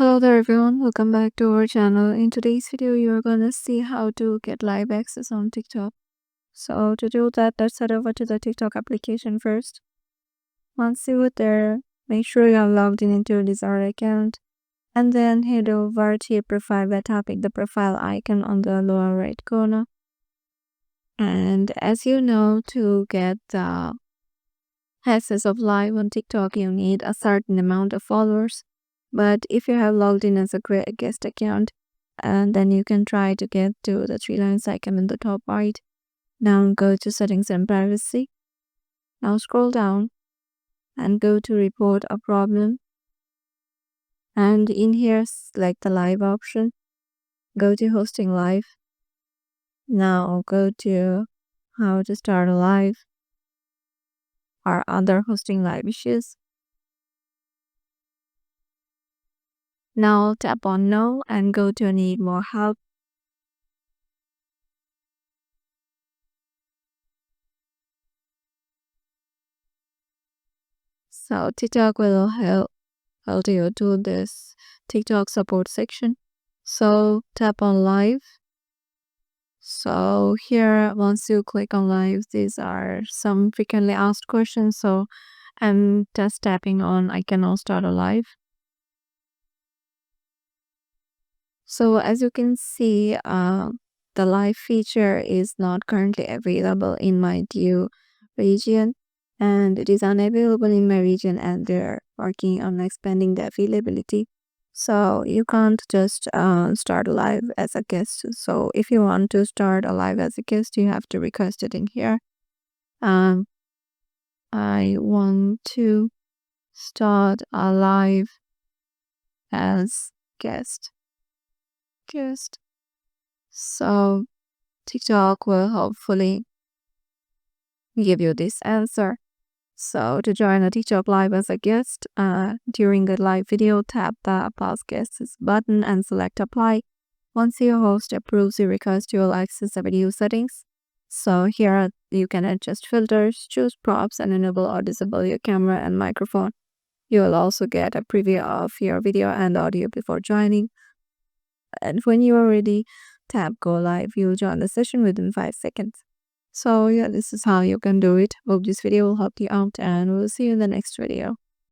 Hello there everyone, welcome back to our channel. In today's video, you're gonna see how to get live access on TikTok. So to do that, let's head over to the TikTok application first. Once you're there, make sure you're logged in into your desired account and then head over to your profile by tapping the profile icon on the lower right corner. And as you know, to get the access of live on TikTok, you need a certain amount of followers. But if you have logged in as a guest account, and then you can try to get to the three lines icon in the top right. Now go to settings and privacy. Now scroll down and go to report a problem. And in here, select the live option. Go to hosting live. Now go to how to start a live or other hosting live issues. Now tap on no and go to need more help. So TikTok will help you do this TikTok support section. So tap on live. So here, once you click on live, these are some frequently asked questions. So I'm just tapping on I cannot start a live. So as you can see, the live feature is not currently available in my Due region, and it is unavailable in my region, and they're working on expanding the availability. So you can't just start a live as a guest. So if you want to start a live as a guest, you have to request it in here. Um, I want to start a live as guest. So TikTok will hopefully give you this answer. So to join a TikTok live as a guest, during a live video, tap the pause guests button and select apply. Once your host approves your request, you will access the video settings. So here you can adjust filters, choose props, and enable or disable your camera and microphone. You will also get a preview of your video and audio before joining. And when you are ready, tap go live. You'll join the session within 5 seconds. So yeah, this is how you can do it. Hope this video will help you out, and we'll see you in the next video.